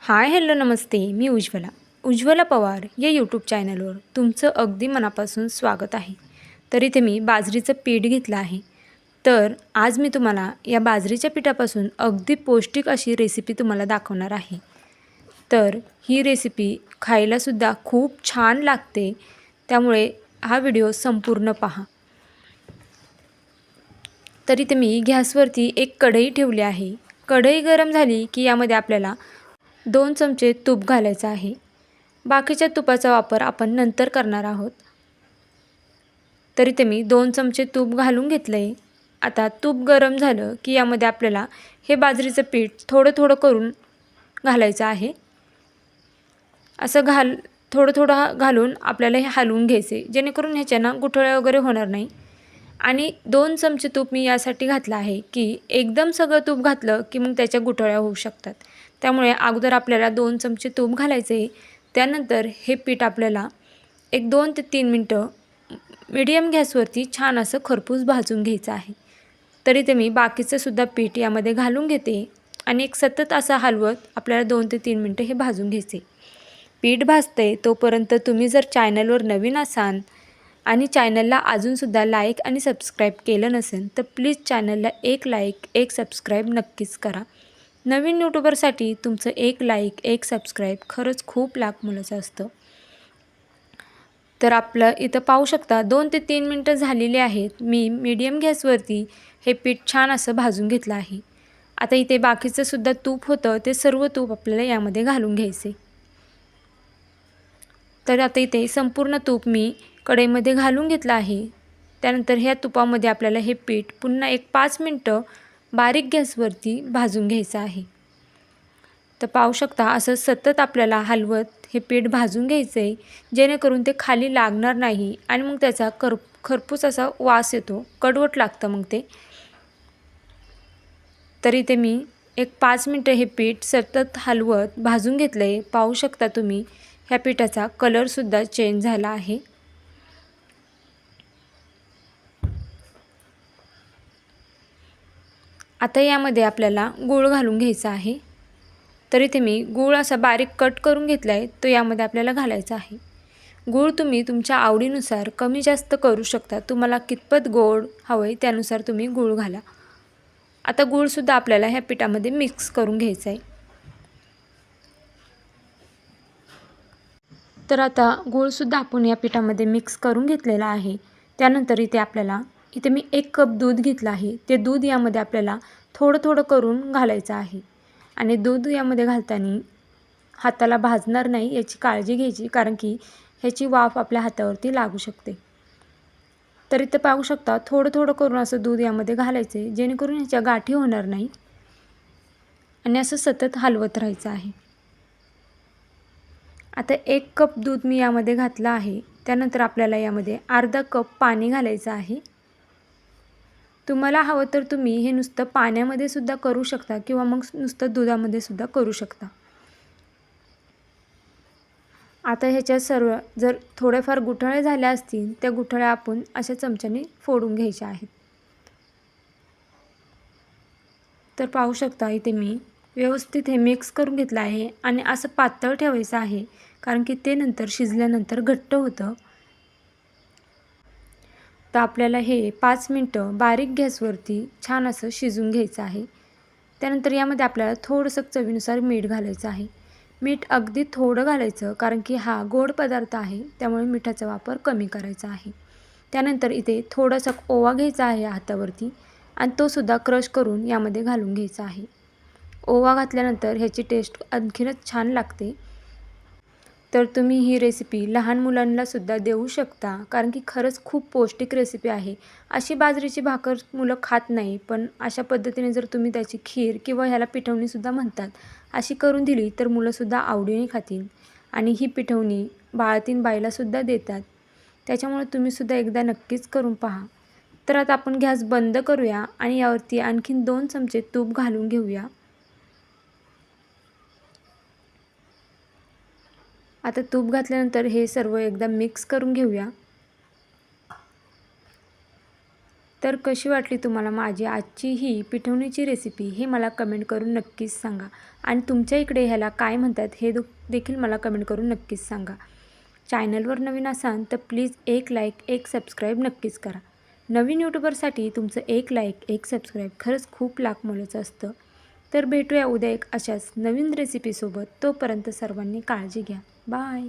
Hi hello नमस्ते. मी उज्ज्वला पवार या YouTube चॅनलवर तुमचं अगदी मनापासून स्वागत आहे. तर इथे मी बाजरीचं पीठ घेतलं आहे. तर आज मी तुम्हाला या बाजरीच्या पिठापासून अगदी पौष्टिक अशी रेसिपी तुम्हाला दाखवणार आहे. तर ही रेसिपी खायलासुद्धा खूप छान लागते, त्यामुळे हा व्हिडिओ संपूर्ण पहा. तर इथे मी गॅसवरती एक कढई ठेवली आहे. कढई गरम झाली की यामध्ये आपल्याला 2 चमचे तूप घालायचं आहे. बाकीच्या तुपाचा वापर आपण नंतर करणार आहोत. तर इथे मी 2 चमचे तूप घालून घेतलं आहे. आता तूप गरम झालं की यामध्ये आपल्याला हे बाजरीचं पीठ थोडं थोडं करून घालायचं आहे. असं थोडं थोडं घालून आपल्याला हे हलवून घ्यायचे, जेणेकरून ह्याच्यानं गुठळ्या वगैरे होणार नाही. आणि 2 चमचे तूप मी यासाठी घातलं आहे की एकदम सगळं तूप घातलं की मग त्याच्या गुठळ्या होऊ शकतात. त्यामुळे अगोदर आपल्याला 2 चमचे तूप घालायचे. त्यानंतर हे पीठ आपल्याला एक 2 ते 3 मिनटं मीडियम गॅसवरती छान असं खरपूस भाजून घ्यायचं आहे. तरी ते मी बाकीचंसुद्धा पीठ यामध्ये घालून घेते आणि एक सतत असं हलवत आपल्याला 2 ते 3 मिनटं हे भाजून घ्यायचे. पीठ भाजते तोपर्यंत तुम्ही जर चॅनलवर नवीन असाल आणि चॅनलला अजूनसुद्धा लाईक आणि सबस्क्राईब केलं नसेल तर प्लीज चॅनलला एक लाईक एक सबस्क्राईब नक्कीच करा. नवीन यूट्यूबरसाठी तुमचं एक लाईक एक सबस्क्राईब खरंच खूप लाख मोलाचं असतं. तर आपलं इथं पाहू शकता 2 ते 3 मिनटं झालेली आहेत. मी मीडियम गॅसवरती हे पीठ छान असं भाजून घेतलं आहे. आता इथे बाकीचंसुद्धा तूप होतं, ते सर्व तूप आपल्याला यामध्ये घालून घ्यायचे. तर आता इथे संपूर्ण तूप मी कढईमध्ये घालून घेतलं आहे. त्यानंतर ह्या तुपामध्ये आपल्याला हे पीठ पुन्हा एक 5 मिनटं बारीक गॅसवरती भाजून घ्यायचं आहे. तर पाहू शकता असं सतत आपल्याला हलवत हे पीठ भाजून घ्यायचं आहे, जेणेकरून ते खाली लागणार नाही आणि मग त्याचा खरपूस असा वास येतो, कडवट लागतं मग ते. तर इथे मी एक 5 मिनटं हे पीठ सतत हलवत भाजून घेतलं आहे. पाहू शकता तुम्ही ह्या पिठाचा कलरसुद्धा चेंज झाला आहे. आता यामध्ये आपल्याला गूळ घालून घ्यायचा आहे. तर इथे मी गूळ असा बारीक कट करून घेतला आहे, तो यामध्ये आपल्याला घालायचा आहे. गूळ तुम्ही तुमच्या आवडीनुसार कमी जास्त करू शकता. तुम्हाला कितपत गोड हवं आहे त्यानुसार तुम्ही गूळ घाला. आता गूळसुद्धा आपल्याला ह्या पिठामध्ये मिक्स करून घ्यायचं आहे. तर आता गूळसुद्धा आपण या पिठामध्ये मिक्स करून घेतलेला आहे. त्यानंतर इथे मी 1 कप दूध घेतलं आहे. ते दूध यामध्ये आपल्याला थोडं थोडं करून घालायचं आहे. आणि दूध यामध्ये घालताना हाताला भाजणार नाही याची काळजी घ्यायची, कारण की ह्याची वाफ आपल्या हातावरती लागू शकते. तर इथं पाहू शकता थोडं थोडं करून असं दूध यामध्ये घालायचे, जेणेकरून ह्याच्या गाठी होणार नाही आणि असं सतत हलवत राहायचं आहे. आता 1 कप दूध मी यामध्ये घातलं आहे. त्यानंतर आपल्याला यामध्ये अर्धा कप पाणी घालायचं आहे. तुम्हाला हवं तर तुम्ही हे नुसतं पाण्यामध्ये सुद्धा करू शकता किंवा मग नुसतं दुधामध्ये सुद्धा करू शकता. आता ह्याच्या सर्व जर थोड्याफार गुठळ्या झाल्या असतील, त्या गुठळ्या आपण अशा चमच्याने फोडून घ्यायच्या आहेत. तर पाहू शकता इथे मी व्यवस्थित हे मिक्स करून घेतलं आहे आणि असं पातळ ठेवायचं आहे, कारण की ते नंतर शिजल्यानंतर घट्ट होतं. तर आपल्याला हे 5 मिनटं बारीक गॅसवरती छान असं शिजून घ्यायचं आहे. त्यानंतर यामध्ये आपल्याला थोडंसं चवीनुसार मीठ घालायचं आहे. मीठ अगदी थोडं घालायचं, कारण की हा गोड पदार्थ आहे, त्यामुळे मिठाचा वापर कमी करायचा आहे. त्यानंतर इथे थोडासा ओवा घ्यायचा आहे हातावरती आणि तोसुद्धा क्रश करून यामध्ये घालून घ्यायचा आहे. ओवा घातल्यानंतर ह्याची टेस्ट आणखीनच छान लागते. तर तुम्ही ही रेसिपी लहान मुलांनासुद्धा देऊ शकता, कारण की खरंच खूप पौष्टिक रेसिपी आहे. अशी बाजरीची भाकर मुलं खात नाही, पण अशा पद्धतीने जर तुम्ही त्याची खीर किंवा ह्याला पिठवणीसुद्धा म्हणतात, अशी करून दिली तर मुलंसुद्धा आवडीने खातील आणि ही पिठवणी बाळंतीण बाईलासुद्धा देतात. त्याच्यामुळे तुम्हीसुद्धा एकदा नक्कीच करून पहा. तर आता आपण गॅस बंद करूया आणि यावरती आणखीन 2 चमचे तूप घालून घेऊया. आता तूप घातल्यानंतर हे सर्व एकदा मिक्स करून घेऊया. तर कशी वाटली तुम्हाला माझी आजची ही पिठवणीची रेसिपी हे मला कमेंट करून नक्कीच सांगा. आणि तुमच्या इकडे ह्याला काय म्हणतात हे देखील मला कमेंट करून नक्कीच सांगा. चॅनलवर नवीन असाल तर प्लीज एक लाईक एक सबस्क्राईब नक्कीच करा. नवीन यूट्यूबरसाठी तुमचं एक लाईक एक सबस्क्राईब खरंच खूप लाख मोलाचं असतं. तर भेटूया उद्या एक अशाच नवीन रेसिपीसोबत. तोपर्यंत सर्वांनी काळजी घ्या. बाय.